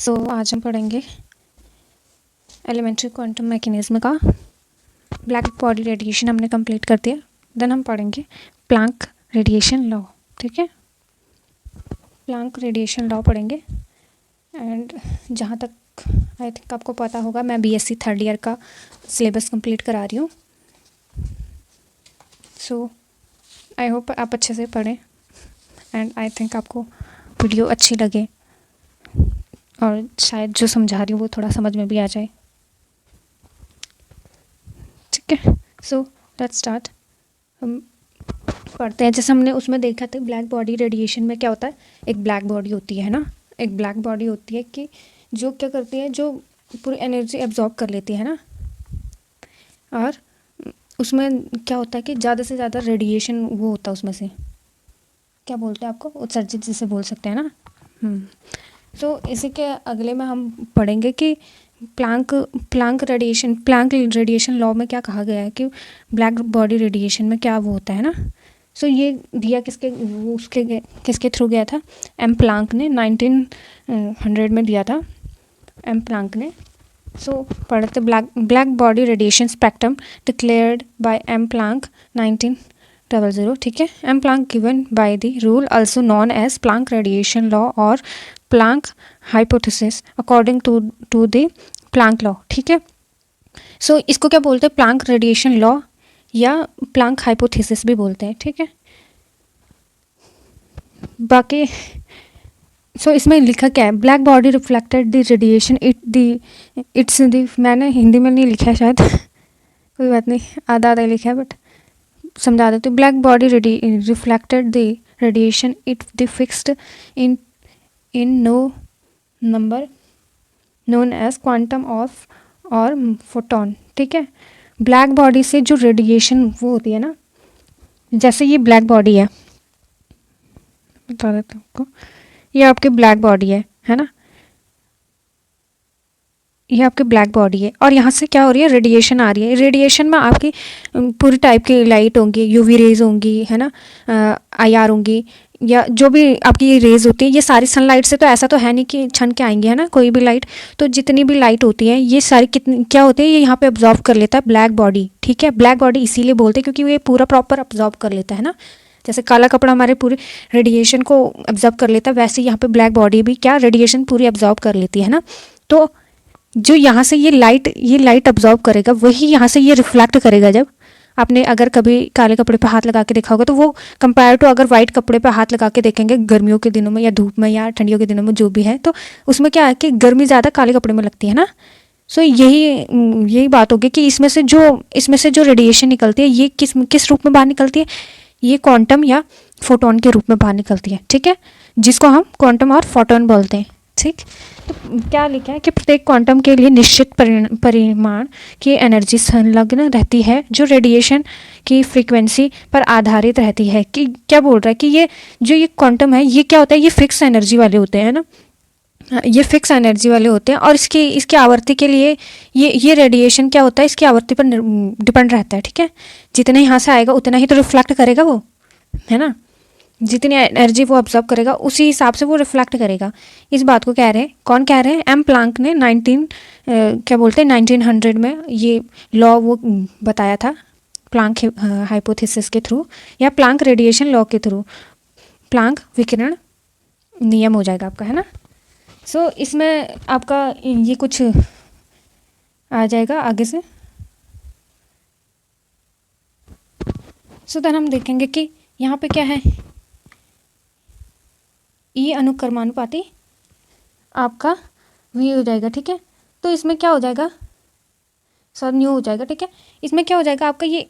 सो आज हम पढ़ेंगे एलिमेंट्री क्वांटम मैकेनिज्म का। ब्लैक बॉडी रेडिएशन हमने कंप्लीट कर दिया। देन हम पढ़ेंगे प्लैंक रेडिएशन लॉ। ठीक है, प्लैंक रेडिएशन लॉ पढ़ेंगे। एंड जहाँ तक आई थिंक आपको पता होगा, मैं बीएससी थर्ड ईयर का सिलेबस कंप्लीट करा रही हूँ। सो आई होप आप अच्छे से पढ़ें एंड आई थिंक आपको वीडियो अच्छी लगे और शायद जो समझा रही हूँ वो थोड़ा समझ में भी आ जाए। ठीक है, सो लेट्स स्टार्ट। हम पढ़ते हैं। जैसे हमने उसमें देखा था ब्लैक बॉडी रेडिएशन में क्या होता है, एक ब्लैक बॉडी होती है ना, एक ब्लैक बॉडी होती है कि जो क्या करती है, जो पूरी एनर्जी एब्जॉर्ब कर लेती है ना। और उसमें क्या होता है कि ज़्यादा से ज़्यादा रेडिएशन वो होता है उसमें से, क्या बोलते हैं आपको, उत्सर्जित जिसे बोल सकते हैं ना। तो इसी के अगले में हम पढ़ेंगे कि प्लैंक रेडिएशन लॉ में क्या कहा गया है कि ब्लैक बॉडी रेडिएशन में क्या वो होता है ना। सो ये दिया किसके थ्रू गया था, एम प्लैंक ने 1900 में दिया था, एम प्लैंक ने। सो पढ़ते black body radiation spectrum declared by M Planck 1900। ठीक है, M Planck given by the rule also known as Planck radiation law और Planck hypothesis according to the Planck law. ठीक है, सो इसको क्या बोलते हैं, प्लैंक रेडिएशन लॉ या प्लैंक हाइपोथेसिस भी बोलते हैं। ठीक है, बाकी सो इसमें लिखा क्या है, black body reflected the radiation it's the, मैंने हिंदी में नहीं लिखा है शायद कोई बात नहीं, आधा आधा लिखा है बट समझा देती हूँ। Black body reflected the radiation it the fixed in no number known as quantum of और फोटोन। ठीक है, ब्लैक बॉडी से जो रेडिएशन वो होती है ना, जैसे ये ब्लैक बॉडी है, बता देता हूँ आपको, ये आपकी ब्लैक बॉडी है ना, ये आपकी ब्लैक बॉडी है और यहाँ से क्या हो रही है, रेडिएशन आ रही है। रेडिएशन में आपकी पूरी टाइप की लाइट होंगी, यूवी रेज होंगी, है ना, आईआर होंगी, या जो भी आपकी रेज होती है, ये सारी सनलाइट से तो ऐसा तो है नहीं कि छन के आएंगी, है ना, कोई भी लाइट। तो जितनी भी लाइट होती है ये सारी कितनी क्या होती है, ये यहाँ पे अब्जॉर्ब कर लेता है ब्लैक बॉडी। ठीक है, ब्लैक बॉडी इसीलिए बोलते हैं क्योंकि ये पूरा प्रॉपर अब्जॉर्ब कर लेता है ना। जैसे काला कपड़ा हमारे पूरे रेडिएशन को अब्जॉर्ब कर लेता है, वैसे यहाँ पे ब्लैक बॉडी भी क्या रेडिएशन पूरी अब्जॉर्ब कर लेती है ना। तो जो यहाँ से ये लाइट अब्जॉर्ब करेगा, वही यहाँ से ये रिफ्लेक्ट करेगा। जब आपने अगर कभी काले कपड़े पे हाथ लगा के देखा होगा, तो वो कंपेयर टू अगर वाइट कपड़े पे हाथ लगा के देखेंगे गर्मियों के दिनों में या धूप में या ठंडियों के दिनों में जो भी है, तो उसमें क्या है कि गर्मी ज़्यादा काले कपड़े में लगती है ना। सो यही बात होगी कि इसमें से जो रेडिएशन निकलती है, ये किस रूप में बाहर निकलती है, ये क्वांटम या फोटोन के रूप में बाहर निकलती है। ठीक है, जिसको हम क्वांटम और फोटोन बोलते हैं। ठीक, तो क्या लिखा है कि प्रत्येक क्वांटम के लिए निश्चित परिमाण की एनर्जी संलग्न रहती है जो रेडिएशन की फ्रीक्वेंसी पर आधारित रहती है। कि क्या बोल रहा है कि ये क्वांटम है, ये क्या होता है, ये फिक्स एनर्जी वाले होते हैं ना, ये फिक्स एनर्जी वाले होते हैं। और इसकी आवृत्ति के लिए ये रेडिएशन क्या होता है, इसकी आवृत्ति पर डिपेंड रहता है। ठीक है, जितना यहाँ से आएगा उतना ही तो रिफ्लेक्ट करेगा वो, है ना, जितनी एनर्जी वो ऑब्जर्व करेगा उसी हिसाब से वो रिफ्लेक्ट करेगा। इस बात को कह रहे हैं, कौन कह रहे हैं, एम प्लैंक ने 1900 में ये लॉ वो बताया था, प्लैंक हाइपोथेसिस के थ्रू या प्लैंक रेडिएशन लॉ के थ्रू। प्लैंक विकिरण नियम हो जाएगा आपका, है ना। सो इसमें आपका ये कुछ आ जाएगा आगे से। सो देन हम देखेंगे कि यहाँ पे क्या है, ये अनुक्रमानुपाती आपका वी हो जाएगा। ठीक है, तो इसमें क्या हो जाएगा, सर न्यू हो जाएगा। ठीक है, इसमें क्या हो जाएगा आपका, ये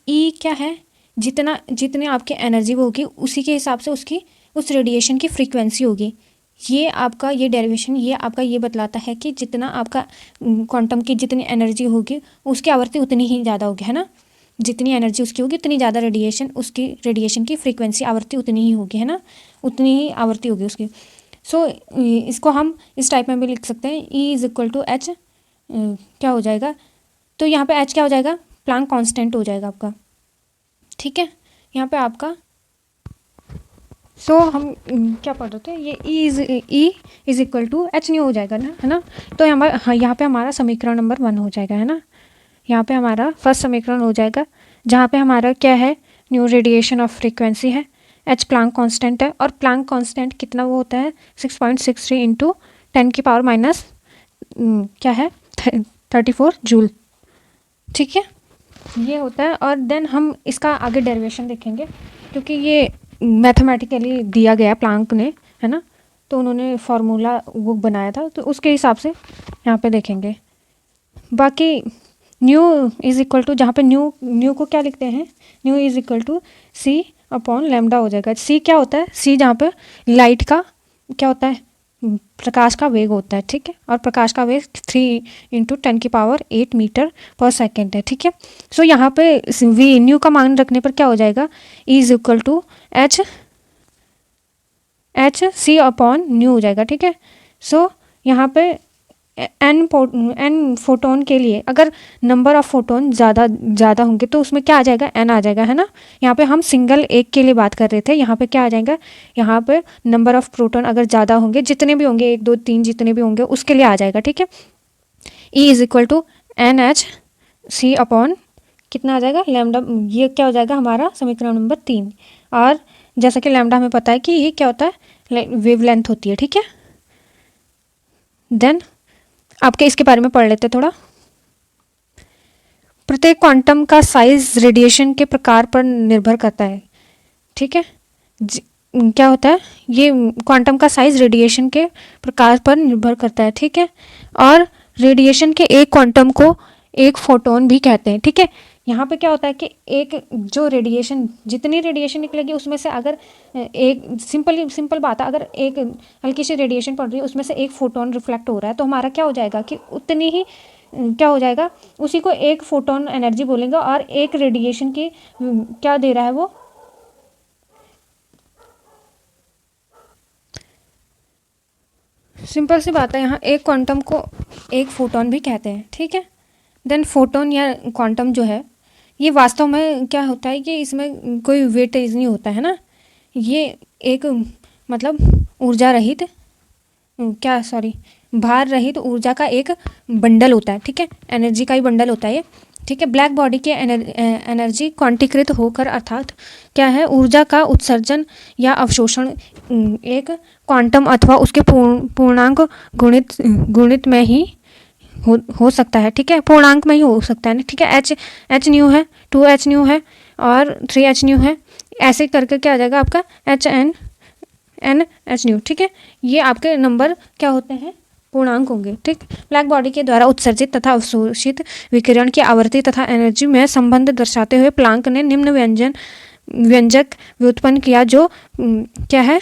ई क्या है, जितने आपकी एनर्जी वो होगी उसी के हिसाब से उसकी उस रेडिएशन की फ्रीक्वेंसी होगी। ये आपका ये डेरिवेशन ये आपका ये बतलाता है कि जितना आपका क्वांटम की जितनी एनर्जी होगी उसकी आवृत्ति उतनी ही ज़्यादा होगी, है ना। जितनी एनर्जी उसकी होगी उतनी ज़्यादा उसकी रेडिएशन की फ्रीक्वेंसी आवृत्ति उतनी ही होगी, है ना, उतनी ही आवृत्ति होगी उसकी। सो इसको हम इस टाइप में भी लिख सकते हैं, E is equal to h क्या हो जाएगा, तो यहाँ पे एच क्या हो जाएगा, प्लैंक कांस्टेंट हो जाएगा आपका। ठीक है, यहाँ पे आपका सो हम क्या पढ़ रहे थे, ये e is equal to h nu हो जाएगा ना, है ना। तो यहाँ पे हमारा समीकरण नंबर 1 हो जाएगा, है ना। यहाँ पे हमारा फर्स्ट समीकरण हो जाएगा, जहाँ पे हमारा क्या है, न्यू रेडिएशन ऑफ फ्रीक्वेंसी है, एच प्लांक कांस्टेंट है, और प्लांक कांस्टेंट कितना वो होता है 6.63 इंटू 10 की पावर माइनस क्या है 34 जूल, ठीक है, ये होता है। और देन हम इसका आगे डेरिवेशन देखेंगे, क्योंकि ये मैथमेटिकली दिया गया प्लांक ने, है ना, तो उन्होंने फार्मूला वो बनाया था, तो उसके हिसाब से यहाँ पे देखेंगे। बाकी न्यू इज इक्वल टू, जहाँ पे न्यू को क्या लिखते हैं, nu is equal to c upon lambda हो जाएगा। सी क्या होता है, सी जहाँ पे लाइट का क्या होता है, प्रकाश का वेग होता है, ठीक है, और प्रकाश का वेग 3 इंटू 10 की पावर 8 मीटर पर सेकेंड है, ठीक है। सो यहाँ पे वी न्यू का मान रखने पर क्या हो जाएगा, e is equal to h c upon nu हो जाएगा, ठीक है। सो यहाँ पे एन फोटोन के लिए अगर नंबर ऑफ फोटोन ज़्यादा होंगे तो उसमें क्या आ जाएगा, एन आ जाएगा, है ना। यहाँ पे हम सिंगल एक के लिए बात कर रहे थे, यहाँ पे क्या आ जाएगा, यहाँ पे नंबर ऑफ प्रोटॉन अगर ज़्यादा होंगे, जितने भी होंगे 1 2 3 जितने भी होंगे उसके लिए आ जाएगा, ठीक है। E is equal to n h c upon कितना आ जाएगा लैम्डा, ये क्या हो जाएगा हमारा समीकरण नंबर 3। और जैसा कि लैम्डा हमें पता है कि ये क्या होता है, वेव लेंथ होती है, ठीक है। देन आपके इसके बारे में पढ़ लेते थोड़ा। प्रत्येक क्वांटम का साइज रेडिएशन के प्रकार पर निर्भर करता है, ठीक है। क्या होता है, ये क्वांटम का साइज रेडिएशन के प्रकार पर निर्भर करता है, ठीक है। और रेडिएशन के एक क्वांटम को एक फोटोन भी कहते हैं, ठीक है। यहाँ पे क्या होता है कि एक जो रेडिएशन, जितनी रेडिएशन निकलेगी उसमें से अगर एक सिंपल बात है, अगर एक हल्की सी रेडिएशन पड़ रही है उसमें से एक फोटोन रिफ्लेक्ट हो रहा है, तो हमारा क्या हो जाएगा कि उतनी ही क्या हो जाएगा, उसी को एक फोटोन एनर्जी बोलेंगे, और एक रेडिएशन की क्या दे रहा है वो, सिंपल सी बात है, यहाँ एक क्वांटम को एक फोटोन भी कहते हैं, ठीक है। देन फोटोन या क्वांटम जो है ये वास्तव में क्या होता है कि इसमें कोई वेटेज नहीं होता है ना, ये एक मतलब ऊर्जा रहित क्या सॉरी भार रहित ऊर्जा का एक बंडल होता है, ठीक है, एनर्जी का ही बंडल होता है ये, ठीक है। ब्लैक बॉडी की एनर्जी क्वांटीकृत होकर अर्थात क्या है, ऊर्जा का उत्सर्जन या अवशोषण एक क्वांटम अथवा उसके पूर्णांक गुणित में ही हो सकता है, ठीक है, पूर्णांक में ही हो सकता है, ठीक है। एच न्यू है, 2h न्यू है और 3h न्यू है, ऐसे करके क्या आ जाएगा आपका एच न्यू, ठीक है। ये आपके नंबर क्या होते हैं, पूर्णांक होंगे, ठीक। ब्लैक बॉडी के द्वारा उत्सर्जित तथा अवशोषित विकिरण की आवृत्ति तथा एनर्जी में संबंध दर्शाते हुए प्लांक ने निम्न व्यंजक व्युत्पन्न किया, जो क्या है,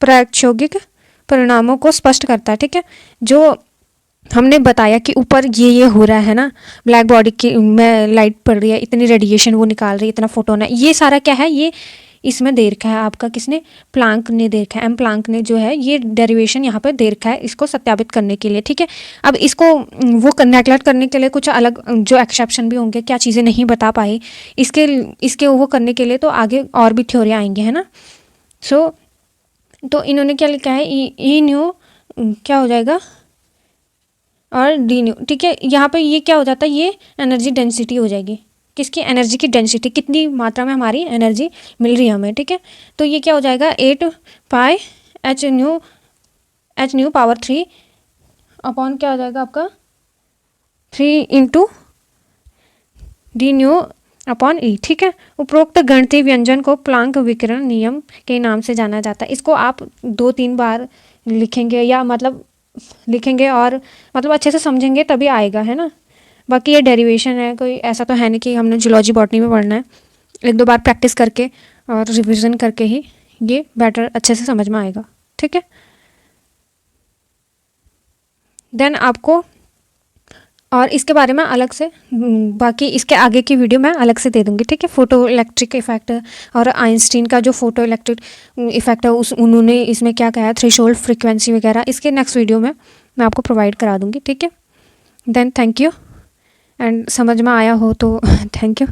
प्रायोगिक परिणामों को स्पष्ट करता है, ठीक है। जो हमने बताया कि ऊपर ये हो रहा है ना, ब्लैक बॉडी की में लाइट पड़ रही है, इतनी रेडिएशन वो निकाल रही है, इतना फोटोन है, ये सारा क्या है, ये इसमें दे रखा है आपका, किसने, प्लांक ने दे रखा है, प्लांक ने जो है ये डेरिवेशन यहाँ पर दे रखा है इसको सत्यापित करने के लिए, ठीक है। अब इसको वो नेगलेक्ट करने के लिए कुछ अलग जो एक्सेप्शन भी होंगे, क्या चीज़ें नहीं बता पाए, इसके वो करने के लिए तो आगे और भी थ्योरी आएंगे, है ना। सो तो इन्होंने क्या लिखा है, ई न्यू क्या हो जाएगा और डी न्यू, ठीक है। यहाँ पे ये क्या हो जाता है, ये एनर्जी डेंसिटी हो जाएगी, किसकी, एनर्जी की डेंसिटी, कितनी मात्रा में हमारी एनर्जी मिल रही है हमें, ठीक है। तो ये क्या हो जाएगा 8 पाई एच न्यू पावर 3 अपॉन क्या हो जाएगा आपका 3 इंटू डी न्यू अपॉन ई, ठीक है। उपरोक्त गणितीय व्यंजन को प्लांक विकिरण नियम के नाम से जाना जाता है। इसको आप 2-3 बार लिखेंगे या मतलब लिखेंगे और मतलब अच्छे से समझेंगे तभी आएगा, है ना। बाकी ये डेरिवेशन है, कोई ऐसा तो है नहीं कि हमने जूलॉजी बॉटनी में पढ़ना है, 1-2 बार प्रैक्टिस करके और रिविज़न करके ही ये बेटर अच्छे से समझ में आएगा, ठीक है। देन आपको और इसके बारे में अलग से बाकी इसके आगे की वीडियो मैं अलग से दे दूँगी, ठीक है। फोटो इलेक्ट्रिक इफेक्ट और आइंस्टीन का जो फोटो इलेक्ट्रिक इफेक्ट है उन्होंने इसमें क्या कहा है, थ्रेशोल्ड फ्रीक्वेंसी वगैरह, इसके नेक्स्ट वीडियो में मैं आपको प्रोवाइड करा दूँगी, ठीक है। देन थैंक यू एंड समझ में आया हो तो थैंक यू,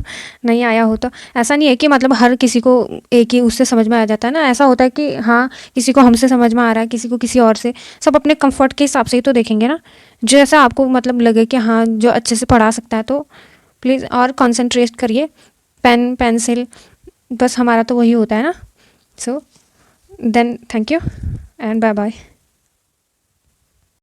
नहीं आया हो तो ऐसा नहीं है कि मतलब हर किसी को एक ही उससे समझ में आ जाता है ना, ऐसा होता है कि हाँ किसी को हमसे समझ में आ रहा है, किसी को किसी और से, सब अपने कंफर्ट के हिसाब से ही तो देखेंगे ना, जो ऐसा आपको मतलब लगे कि हाँ जो अच्छे से पढ़ा सकता है तो प्लीज़ और कंसंट्रेट करिए, पेन पेंसिल, बस हमारा तो वही होता है ना। So then thank you and bye bye.